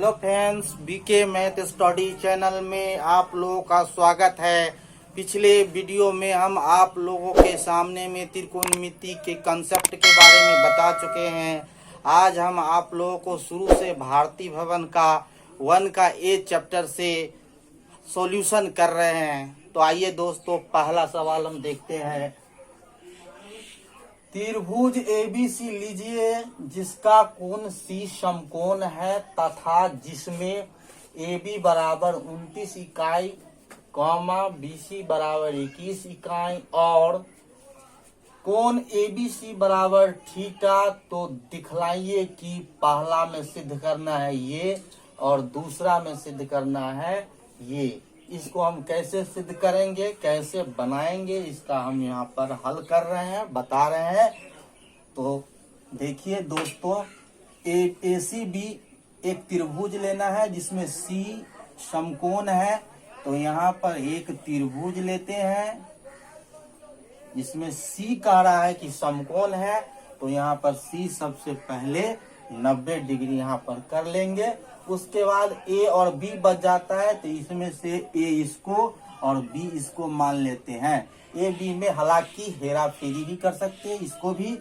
Hello friends, BK math study channel में आप लोगों का स्वागत है। पिछले वीडियो में हम आप लोगों के सामने में त्रिकोणमिति के कंसेप्ट के बारे में बता चुके हैं। आज हम आप लोगों को शुरू से भारती भवन का 1 का ए चैप्टर से सॉल्यूशन कर रहे हैं। तो आइए दोस्तों, पहला सवाल हम देखते हैं। त्रिभुज एबीसी लीजिए जिसका कोण सी समकोण है तथा जिसमें AB बराबर 29 इकाई, BC बराबर 21 इकाई और कोण ABC बराबर थीटा। तो दिखलाइए कि पहला में सिद्ध करना है ये और दूसरा में सिद्ध करना है ये। इसको हम कैसे सिद्ध करेंगे, कैसे बनाएंगे, इसका हम यहाँ पर हल कर रहे हैं, बता रहे हैं। तो देखिए दोस्तों, ACB एक त्रिभुज लेना है जिसमें C समकोण है। तो यहाँ पर एक त्रिभुज लेते हैं जिसमें C कह रहा है कि समकोण है। तो यहाँ पर C सबसे पहले 90 डिग्री यहाँ पर कर लेंगे। उसके बाद A और B बच जाता है, तो इसमें से A इसको और B इसको मान लेते हैं। A B में हालांकि हेरा फेरी भी कर सकते हैं, इसको भी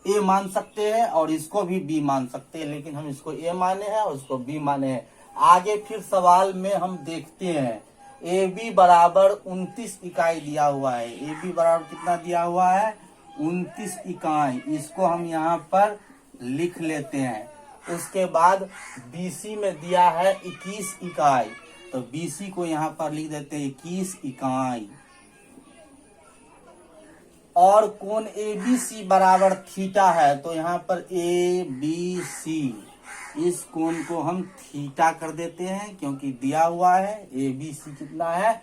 A मान सकते हैं और इसको भी B मान सकते हैं, लेकिन हम इसको A माने हैं और इसको B माने हैं। आगे फिर सवाल में हम देखते हैं। AB बराबर 29 इकाई दिया हुआ है। AB बराबर कितना दिया हुआ है? 29 इकाई। इसको हम यहाँ पर लिख लेते हैं। उसके बाद BC में दिया है 21 इकाई, तो BC को यहाँ पर लिख देते हैं 21 इकाई। और कोण ABC बराबर थीटा है, तो यहाँ पर ABC इस कोण को हम थीटा कर देते हैं क्योंकि दिया हुआ है। ABC कितना है?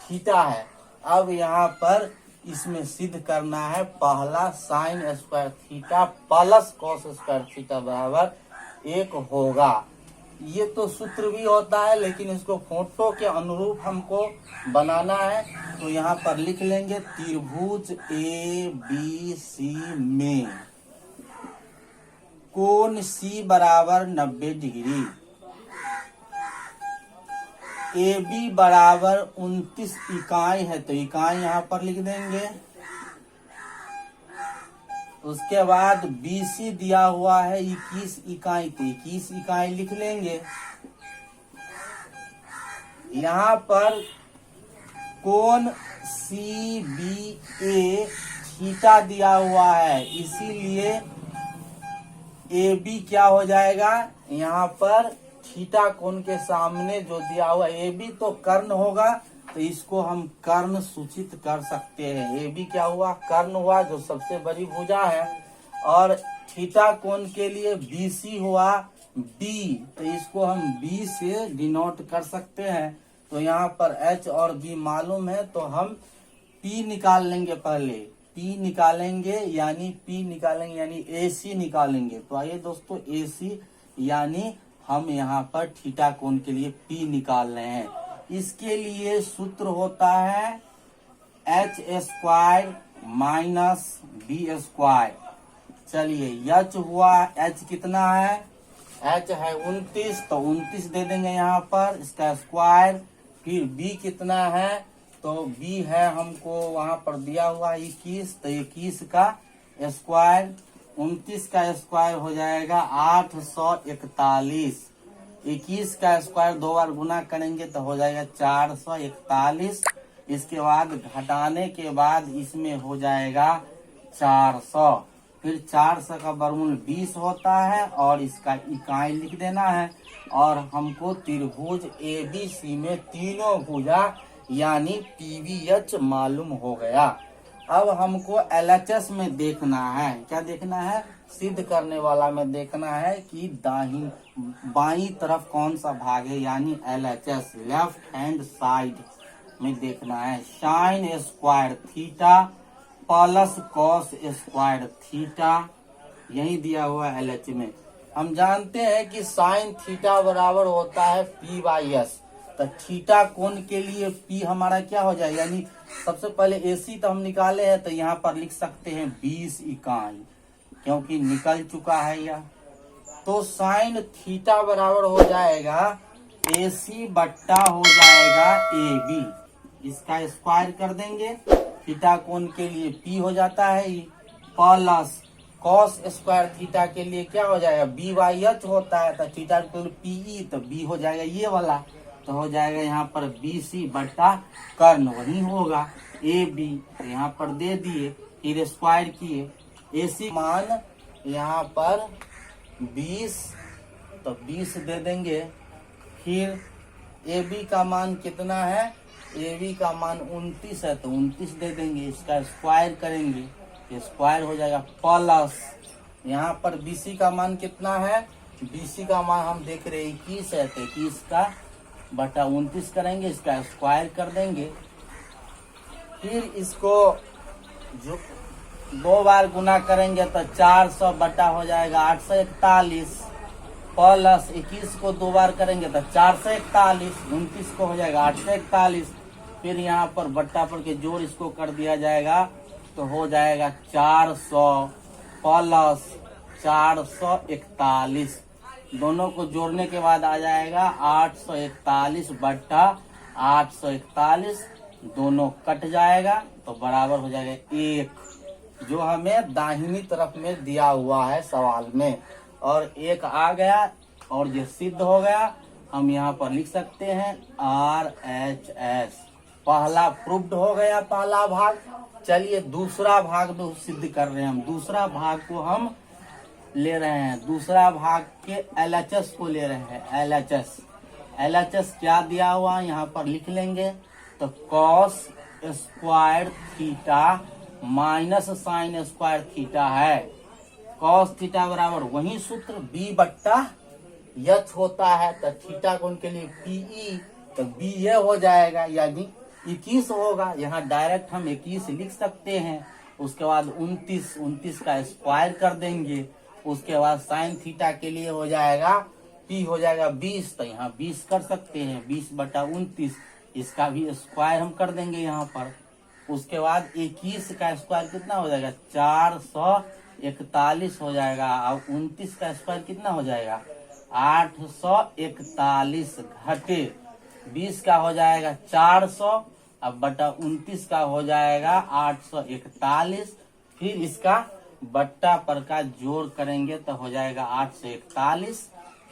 थीटा है। अब यहाँ पर इसमें सिद्ध करना है, पहला sine square theta plus cos square theta बराबर 1 होगा। ये तो सूत्र भी होता है, लेकिन इसको फोटो के अनुरूप हमको बनाना है। तो यहाँ पर लिख लेंगे त्रिभुज ABC में कोण C बराबर 90 डिग्री, AB बराबर 29 इकाई है, तो इकाई यहाँ पर लिख देंगे। उसके बाद BC दिया हुआ है 21 इकाई, तो 21 इकाई लिख लेंगे। यहाँ पर कोण CBA थीटा दिया हुआ है, इसीलिए AB क्या हो जाएगा? यहाँ पर थीटा कोण के सामने जो दिया हुआ AB तो कर्ण होगा, तो इसको हम कर्ण सूचित कर सकते हैं। AB क्या हुआ? कर्ण हुआ, जो सबसे बड़ी भुजा है। और थीटा कोण के लिए BC हुआ B, तो इसको हम B से डिनोट कर सकते हैं। तो यहाँ पर H और B मालूम है, तो हम P निकाल लेंगे। पहले P निकालेंगे यानी AC निकालेंगे। तो आइए दोस्तों, AC यानी हम यहाँ पर थीटा कोण के लिए P निकाल रहे हैं। इसके लिए सूत्र होता है H² माइनस B²। चलिए H हुआ, H कितना है? H है 29, तो 29 दे देंगे यहाँ पर, इसका स्क्वायर। फिर B कितना है? तो B है हमको वहां पर दिया हुआ 21, तो 21 का स्क्वायर। 29 का स्क्वायर हो जाएगा 841। 21 का स्क्वायर 2 बार गुना करेंगे तो हो जाएगा 441। इसके बाद घटाने के बाद इसमें हो जाएगा 400। फिर 400 का वर्गमूल 20 होता है और इसका इकाई लिख देना है। और हमको त्रिभुज ABC में तीनों भुजा यानी PVH मालूम हो गया। अब हमको LHS में देखना है। क्या देखना है? सिद्ध करने वाला में देखना है कि बाई तरफ कौन सा भाग है, यानी LHS लेफ्ट हैंड साइड में देखना है। Sine square theta plus cos square theta, यही दिया हुआ है LH में। हम जानते हैं कि साइन थीटा बराबर होता है P/S, तो थीटा कोण के लिए P हमारा क्या हो जाएगा? यानी सबसे पहले AC तो हम निकाले हैं, तो यहाँ पर लिख सकते हैं 20 इकाई, क्योंकि निकल चुका है यह। तो साइन थीटा बराबर हो जाएगा AC बट्टा हो जाएगा AB। इसका स्क्वायर कर देंगे, थीटा कोण के लिए P हो जाता है ये, प्लस कॉस स्क्वायर थीटा के लिए क्या हो जाएगा BYH होता है, तो थीटा को PE, तो B हो जाएगा ये वाला, तो हो जाएगा यहाँ पर BC बट्टा कर्ण वही होगा AB, तो यहाँ पर दे दिए, फिर स्क्वायर किए, AC मान यहाँ पर 20, तो 20 दे देंगे, फिर AB का मान कितना है, AB का मान 29 है, तो 29 दे देंगे, इसका स्क्वायर करेंगे, स्क्वायर हो जाएगा, प्लस यहाँ पर BC का मान कितना है, BC का मान हम देख रहे 21 है, तो 21 का बटा 29 करेंगे, इसका स्क्वायर कर देंगे, फिर इसको जो 2 बार गुना करेंगे तो 400 बटा हो जाएगा 841, प्लस 21 को 2 बार करेंगे तो 441, 29 को हो जाएगा 841, फिर यहाँ पर बट्टा पर के जोड़ इसको कर दिया जाएगा, तो हो जाएगा 400 प्लस 441, दोनों को जोड़ने के बाद आ जाएगा 841 बट्टा 841, दोनों कट जाएगा तो बराबर हो जाएगा 1, जो हमें दाहिनी तरफ में दिया हुआ है सवाल में, और 1 आ गया और ये सिद्ध हो गया। हम यहाँ पर लिख सकते हैं RHS, पहला प्रूव्ड हो गया पहला भाग। चलिए दूसरा भाग भी सिद्ध कर रहे हैं हम, दूसरा भाग को हम ले रहे हैं, दूसरा भाग के LHS को ले रहे हैं, LHS क्या दिया हुआ यहाँ पर लिख लेंगे, तो cos square theta minus sine square theta है, कॉस थीटा बराबर वही सूत्र B बट्टा H होता है, तो थीटा कोण के लिए PE, तो B ये हो जाएगा, यानी 21 होगा, यहाँ डायरेक्ट हम 21 लिख सकते हैं, उसके बाद 29 का स्क्वायर कर देंगे, उसके बाद साइन थीटा के लिए हो जाएगा P हो जाएगा 20, तो यहाँ 20 कर सकते हैं, 20 बटा 29, इसका भी स्क्वायर हम कर देंगे यहाँ पर, उसके बाद 21 का स्क्वायर कितना हो जाएगा 441 हो जाएगा, अब 29 का स्क्वायर कितना हो जाएगा 841 घटे 20 का हो जाएगा 400, अब बटा 29 का हो जाएगा 841, फिर इसका बट्टा पर का जोड़ करेंगे तो हो जाएगा 841,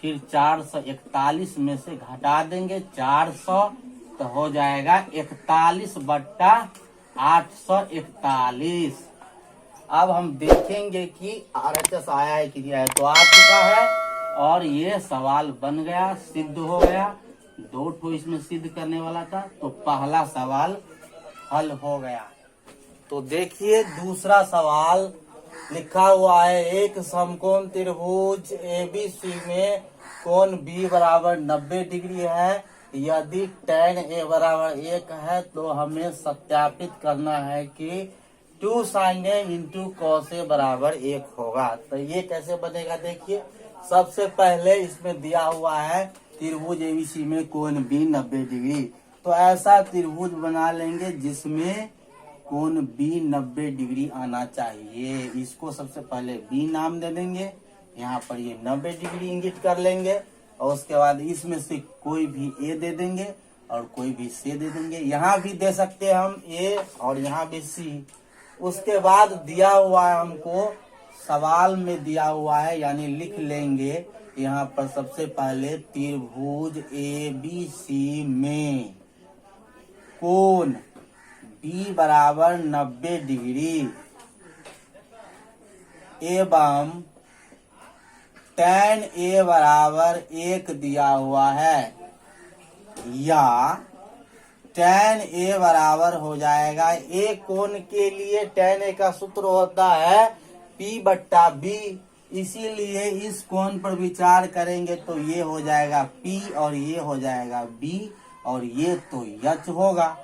फिर 441 में से घटा देंगे 400, तो हो जाएगा 41 बट्टा 841। अब हम देखेंगे कि RHS आया है कि नहीं आया, तो आ चुका है और ये सवाल बन गया, सिद्ध हो गया, 2 ठो इसमें सिद्ध करने वाला था, तो पहला सवाल हल हो गया। तो देखिए दूसरा सवाल लिखा हुआ है, एक समकोण त्रिभुज ABC में कोण B बराबर 90 डिग्री है, यदि tan A बराबर 1 है तो हमें सत्यापित करना है कि 2 sin A into cos A बराबर 1 होगा। तो ये कैसे बनेगा, देखिए सबसे पहले इसमें दिया हुआ है त्रिभुज ABC में कोण B 90 डिग्री, तो ऐसा त्रिभुज बना लेंगे जिसमें कोण B 90 डिग्री आना चाहिए, इसको सबसे पहले B नाम दे देंगे, यहाँ पर ये 90 डिग्री इंगित कर लेंगे, और उसके बाद इसमें से कोई भी A दे देंगे और कोई भी C दे देंगे, यहाँ भी दे सकते हैं हम A और यहाँ भी C। उसके बाद दिया हुआ है हमको, सवाल में दिया हुआ है, यानी लिख लेंगे यहाँ पर सबसे पहले त्रिभुज ABC में कोण B बराबर 90 डिग्री एवं tan A बराबर 1 दिया हुआ है, या tan A बराबर हो जाएगा, A कोण के लिए tan A का सूत्र होता है P बट्टा B, इसीलिए इस कोण पर विचार करेंगे तो ये हो जाएगा P और ये हो जाएगा B और ये तो H होगा।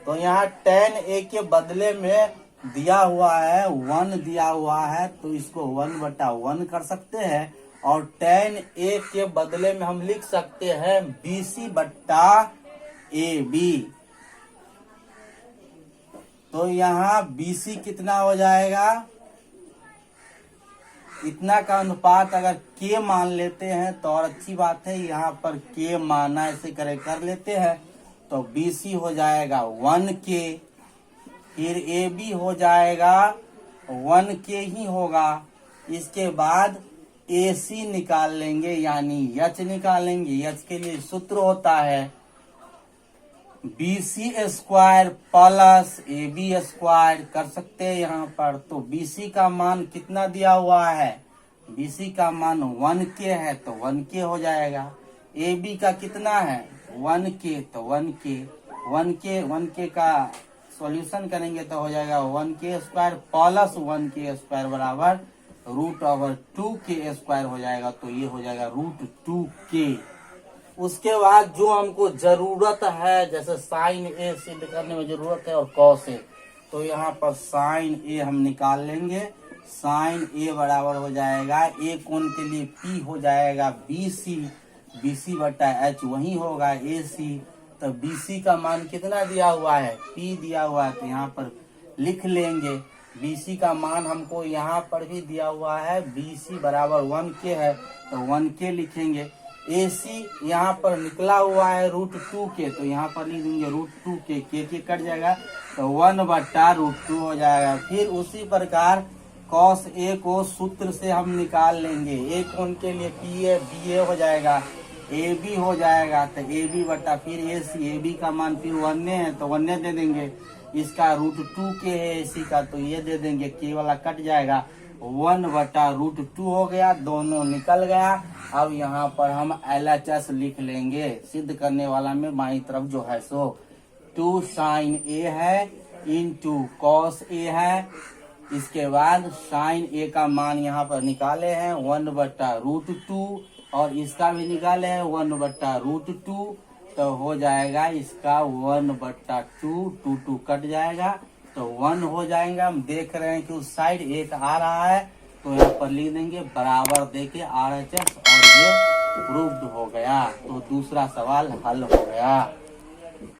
तो यहाँ tan A के बदले में दिया हुआ है 1 दिया हुआ है, तो इसको 1 बटा 1 कर सकते हैं, और tan A के बदले में हम लिख सकते हैं BC बट्टा AB। तो यहाँ BC कितना हो जाएगा इतना का अनुपात अगर के मान लेते हैं तो और अच्छी बात है। यहाँ पर के माना ऐसे कर लेते हैं तो BC हो जाएगा 1K, फिर AB हो जाएगा 1K ही होगा। इसके बाद AC निकाल लेंगे यानी H निकालेंगे। H के लिए सूत्र होता है BC square plus AB square, कर सकते हैं यहाँ पर। तो BC का मान कितना दिया हुआ है, BC का मान 1K है तो 1K हो जाएगा। AB का कितना है 1K, तो 1K का सॉल्यूशन करेंगे तो हो जाएगा 1K square plus 1K square बराबर √2K स्क्वायर हो जाएगा। तो ये हो जाएगा √2K। उसके बाद जो हमको जरूरत है, जैसे साइन ए सिद्ध करने में जरूरत है और कॉस ए, तो यहाँ पर साइन ए हम निकाल लेंगे। साइन ए बराबर हो जाएगा, ए कोण के लिए P हो जाएगा BC बटा H वही होगा AC। तो BC का मान कितना दिया हुआ है, P दिया हुआ है, तो यहाँ पर लिख लेंगे। BC का मान हमको यहाँ पर भी दिया हुआ है, BC बराबर 1K है तो 1K लिखेंगे। AC यहाँ पर निकला हुआ है √2K, तो यहाँ पर लिख देंगे √2K, के कट जाएगा तो 1/√2 हो जाएगा। फिर उसी प्रकार cos A को सूत्र से हम निकाल लेंगे। A कोण के लिए PA BA हो जाएगा, AB हो जाएगा तो AB बटा फिर AC, AB का मान फिर 1 है तो 1 दे देंगे। इसका √2K है AC का, तो ये दे देंगे, K वाला कट जाएगा, 1/√2 हो गया, दोनों निकल गया। अब यहाँ पर हम LHS लिख लेंगे। सिद्ध करने वाला में बाई तरफ जो है सो 2 sin A है इंटू cos A है। इसके बाद sin A का मान यहाँ पर निकाले हैं 1/√2 और इसका भी निकाले हैं 1/√2, तो हो जाएगा इसका 1/2, 2 कट जाएगा तो 1 हो जाएगा। हम देख रहे हैं कि उस साइड 1 आ रहा है तो यहाँ पर लिख देंगे बराबर देके RHS और ये प्रूव्ड हो गया। तो दूसरा सवाल हल हो गया।